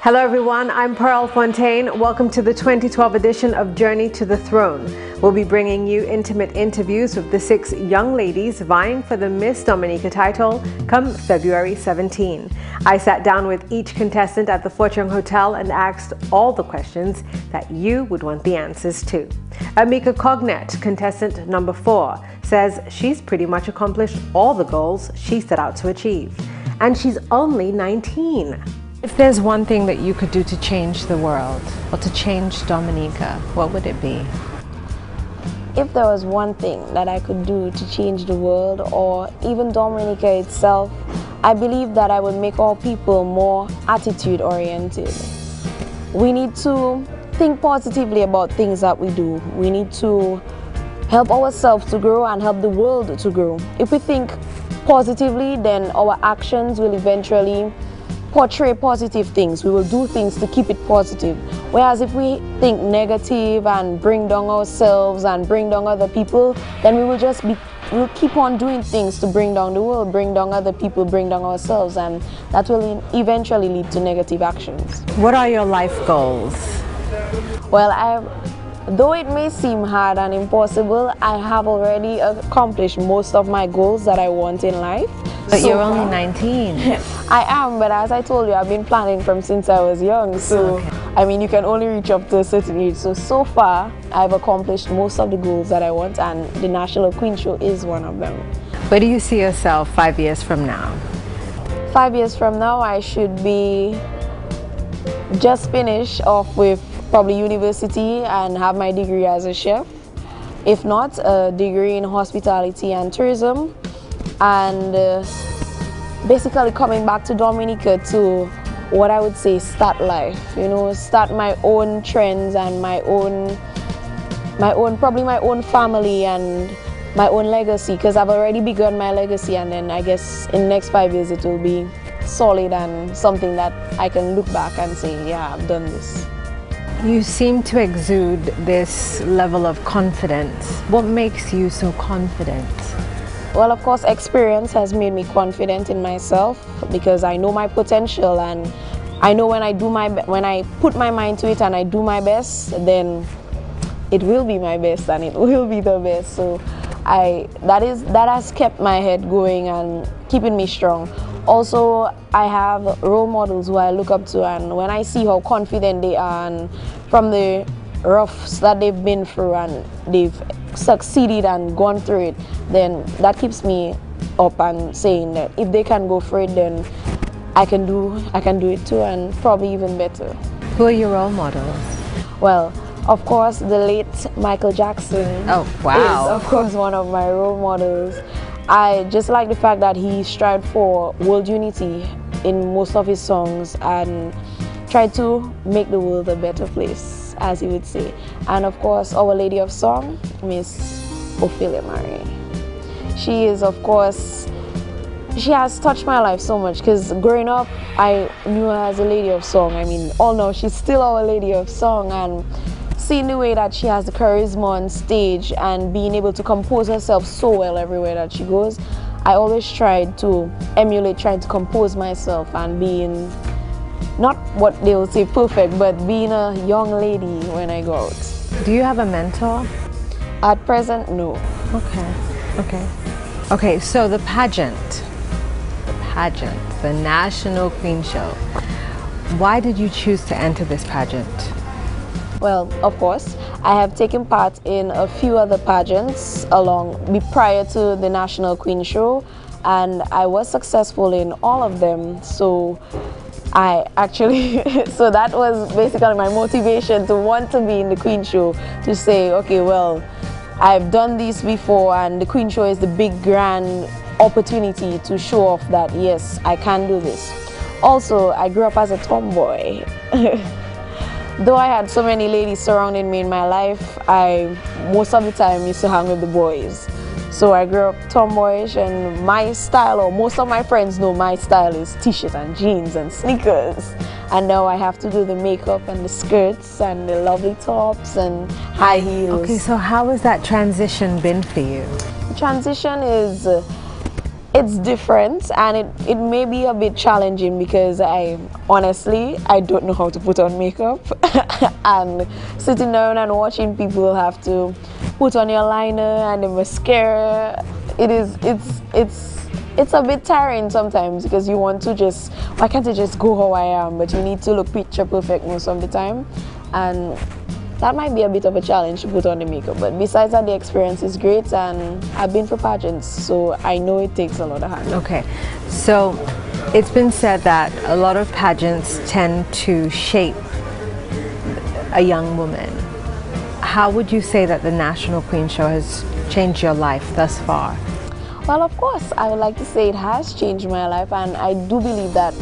Hello everyone, I'm Pearl Fontaine. Welcome to the 2012 edition of Journey to the Throne. We'll be bringing you intimate interviews with the 6 young ladies vying for the Miss Dominica title come February 17. I sat down with each contestant at the Fortune Hotel and asked all the questions that you would want the answers to. Amika Cognet, contestant number 4, says she's pretty much accomplished all the goals she set out to achieve. And she's only 19. If there's one thing that you could do to change the world, or to change Dominica, what would it be? If there was one thing that I could do to change the world, or even Dominica itself, I believe that I would make all people more attitude-oriented. We need to think positively about things that we do. We need to help ourselves to grow and help the world to grow. If we think positively, then our actions will eventually portray positive things. We will do things to keep it positive. Whereas if we think negative and bring down ourselves and bring down other people, then we'll keep on doing things to bring down the world, bring down other people, bring down ourselves, and that will eventually lead to negative actions. What are your life goals? Well, though it may seem hard and impossible, I have already accomplished most of my goals that I want in life. But you're only 19. I am, but as I told you, I've been planning from since I was young. So, okay. I mean, you can only reach up to a certain age. So far, I've accomplished most of the goals that I want, and the National Queen Show is one of them. Where do you see yourself 5 years from now? 5 years from now, I should be just finished off with probably university and have my degree as a chef. If not, a degree in hospitality and tourism. And basically coming back to Dominica to what I would say start life, start my own trends and probably my own family and my own legacy, because I've already begun my legacy, and then I guess in the next 5 years it will be solid and something that I can look back and say, yeah, I've done this. You seem to exude this level of confidence. What makes you so confident? Well, of course, experience has made me confident in myself, because I know my potential, and I know when I put my mind to it and I do my best, then it will be my best and it will be the best. So that has kept my head going and keeping me strong. Also, I have role models who I look up to, and when I see how confident they are and from the roughs that they've been through and they've succeeded and gone through it, then that keeps me up and saying that if they can go for it, then I can do it too, and probably even better. Who are your role models? Well, of course, the late Michael Jackson. Oh, wow. Is of course one of my role models. I just like the fact that he strived for world unity in most of his songs and tried to make the world a better place, as he would say. And of course, Our Lady of Song, Miss Ophelia Murray. She is, of course, she has touched my life so much, because growing up, I knew her as a Lady of Song. I mean, now she's still Our Lady of Song, and seeing the way that she has the charisma on stage and being able to compose herself so well everywhere that she goes, I always tried to emulate, trying to compose myself and being, not what they will say perfect, but being a young lady when I go out. Do you have a mentor? At present, no. Okay, so the pageant, the National Queen Show. Why did you choose to enter this pageant? Well, of course, I have taken part in a few other pageants prior to the National Queen Show, and I was successful in all of them. So so that was basically my motivation to want to be in the Queen Show, to say, okay, well, I've done this before, and the Queen Show is the big grand opportunity to show off that, yes, I can do this. Also, I grew up as a tomboy. Though I had so many ladies surrounding me in my life, I most of the time used to hang with the boys. So I grew up tomboyish, and my style, or most of my friends know my style, is t-shirt and jeans and sneakers. And now I have to do the makeup and the skirts and the lovely tops and high heels. Okay, so how has that transition been for you? The transition is It's different, and it may be a bit challenging because I don't know how to put on makeup. And sitting down and watching people have to put on your liner and the mascara, it's a bit tiring sometimes, because you want to just, why can't I just go how I am? But you need to look picture perfect most of the time, and that might be a bit of a challenge to put on the makeup. But besides that, the experience is great, and I've been for pageants, so I know it takes a lot of hand. Okay, so it's been said that a lot of pageants tend to shape a young woman. How would you say that the National Queen Show has changed your life thus far? Well, of course, I would like to say it has changed my life, and I do believe that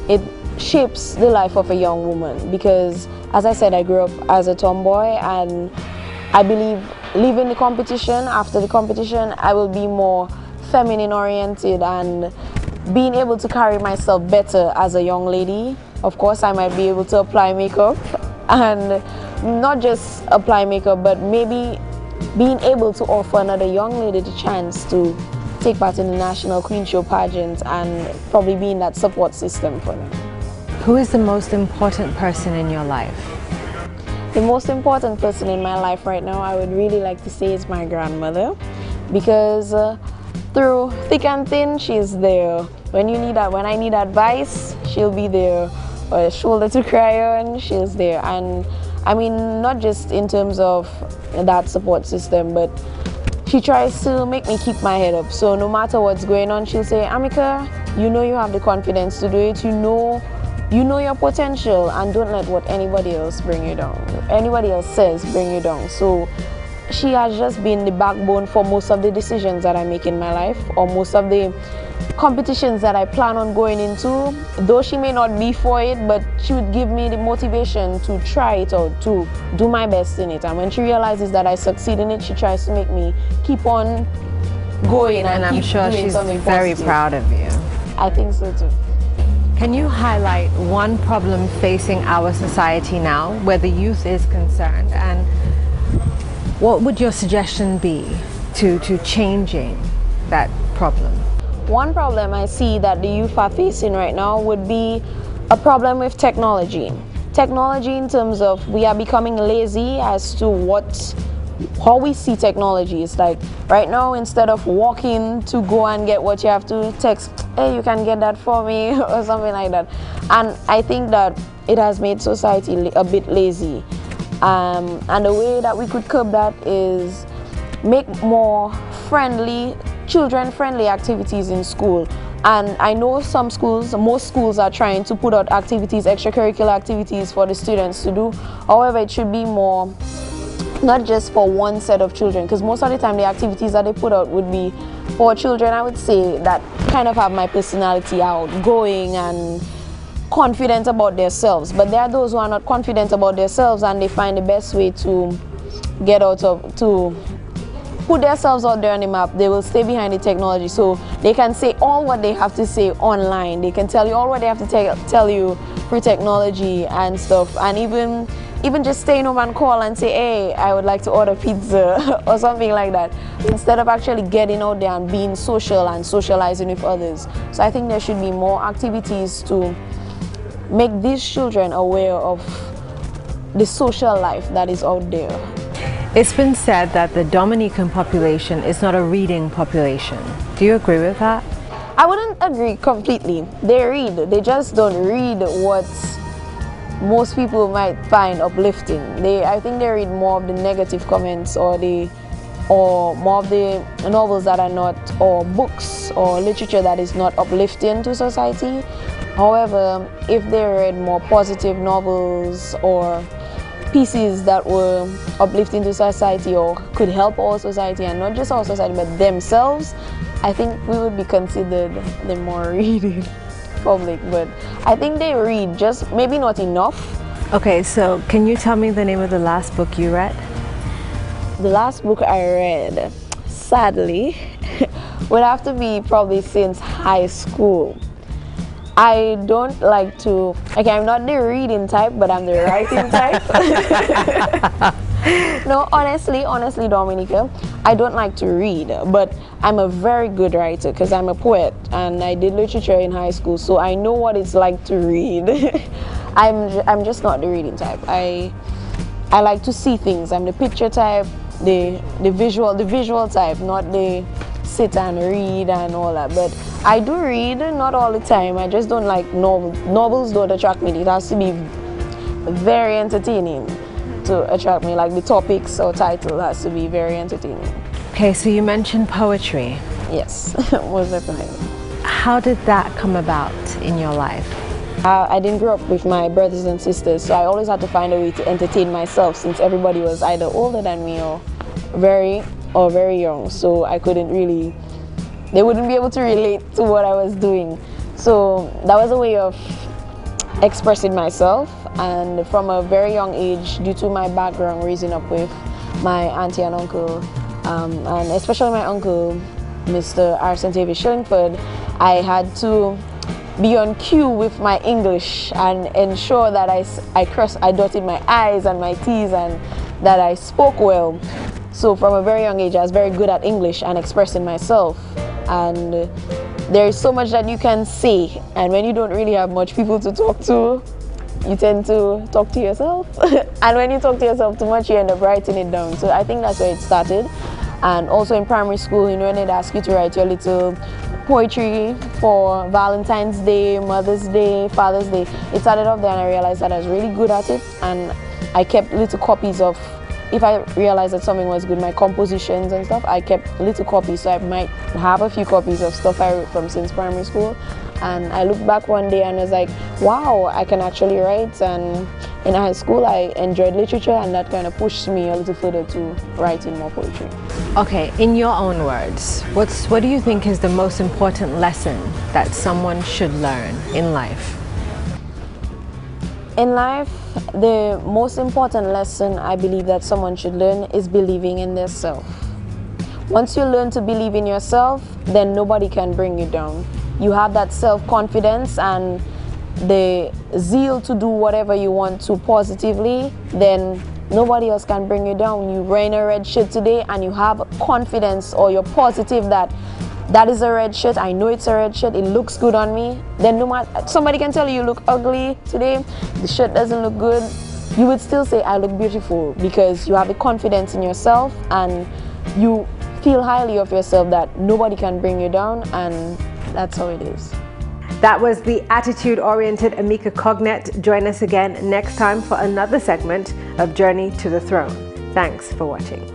it shapes the life of a young woman, because as I said, I grew up as a tomboy, and I believe leaving the competition, after the competition, I will be more feminine oriented and being able to carry myself better as a young lady. Of course, I might be able to apply makeup, and not just apply makeup, but maybe being able to offer another young lady the chance to take part in the National Queen Show pageant, and probably being that support system for them. Who is the most important person in your life? The most important person in my life right now, I would really like to say, is my grandmother, because through thick and thin, she's there. When I need advice, she'll be there. Or a shoulder to cry on, she's there. And I mean, not just in terms of that support system, but she tries to make me keep my head up. So no matter what's going on, she'll say, Amika, you know you have the confidence to do it. You know your potential, and don't let what anybody else bring you down. Anybody else says bring you down. So she has just been the backbone for most of the decisions that I make in my life, or most of the competitions that I plan on going into. Though she may not be for it, but she would give me the motivation to try it out, to do my best in it. And when she realizes that I succeed in it, she tries to make me keep on going, and I'm sure she's very proud of you. I think so too. Can you highlight one problem facing our society now where the youth is concerned, and what would your suggestion be to changing that problem? One problem I see that the youth are facing right now would be a problem with technology. Technology in terms of we are becoming lazy as to how we see technology. It's like right now, instead of walking to go and get what you have to text, hey, you can get that for me, or something like that. And I think that it has made society a bit lazy. And the way that we could curb that is make more children-friendly activities in school. And I know most schools are trying to put out activities, extracurricular activities for the students to do. However, it should be more, not just for one set of children, because most of the time the activities that they put out would be for children, I would say, that kind of have my personality, outgoing and confident about themselves. But there are those who are not confident about themselves, and they find the best way to put themselves out there on the map. They will stay behind the technology, so they can say all what they have to say online. They can tell you all what they have to tell you through technology and stuff. And even just staying home and call and say, hey, I would like to order pizza or something like that, instead of actually getting out there and being social and socializing with others. So I think there should be more activities to make these children aware of the social life that is out there. It's been said that the Dominican population is not a reading population. Do you agree with that? I wouldn't agree completely. They read, they just don't read what most people might find uplifting. I think they read more of the negative comments, or more of the novels that are not, or books or literature that is not uplifting to society. However, if they read more positive novels or pieces that were uplifting to society or could help our society, and not just our society but themselves, I think we would be considered the more reading public. But I think they read, just maybe not enough. Okay, so can you tell me the name of the last book you read? The last book I read, sadly, would have to be probably since high school. I don't like to, okay, I'm not the reading type, but I'm the writing type. No, honestly, Dominica, I don't like to read, but I'm a very good writer because I'm a poet and I did literature in high school, so I know what it's like to read. I'm just not the reading type. I like to see things. I'm the picture type, the visual type, not the sit and read and all that. But I do read, not all the time. I just don't like novels. Novels don't attract me. It has to be very entertaining to attract me, like the topics or title has to be very entertaining. Okay, so you mentioned poetry. Yes, most definitely. How did that come about in your life? I didn't grow up with my brothers and sisters, so I always had to find a way to entertain myself since everybody was either older than me or very young, so I couldn't really, they wouldn't be able to relate to what I was doing. So that was a way of expressing myself, and from a very young age, due to my background raising up with my auntie and uncle, and especially my uncle, Mr. Arsene Shillingford, I had to be on cue with my English and ensure that I dotted my I's and my T's and that I spoke well. So from a very young age, I was very good at English and expressing myself. And there is so much that you can say, and when you don't really have much people to talk to, you tend to talk to yourself. And when you talk to yourself too much, you end up writing it down. So I think that's where it started. And also in primary school, you know, when they'd ask you to write your little poetry for Valentine's Day, Mother's Day, Father's Day, it started off there, and I realized that I was really good at it. And I kept little copies of, if I realized that something was good, my compositions and stuff, I kept little copies, so I might have a few copies of stuff I wrote from since primary school. And I looked back one day and was like, wow, I can actually write. And in high school, I enjoyed literature, and that kind of pushed me a little further to writing more poetry. Okay, in your own words, what do you think is the most important lesson that someone should learn in life? In life, the most important lesson I believe that someone should learn is believing in their self. Once you learn to believe in yourself, then nobody can bring you down. You have that self-confidence and the zeal to do whatever you want to positively, then nobody else can bring you down. You wear a red shirt today and you have confidence, or you're positive that that is a red shirt, I know it's a red shirt, it looks good on me. Then no matter, somebody can tell you look ugly today, the shirt doesn't look good, you would still say I look beautiful, because you have the confidence in yourself and you feel highly of yourself that nobody can bring you down, and that's how it is. That was the attitude-oriented Emeka Cognet. Join us again next time for another segment of Journey to the Throne. Thanks for watching.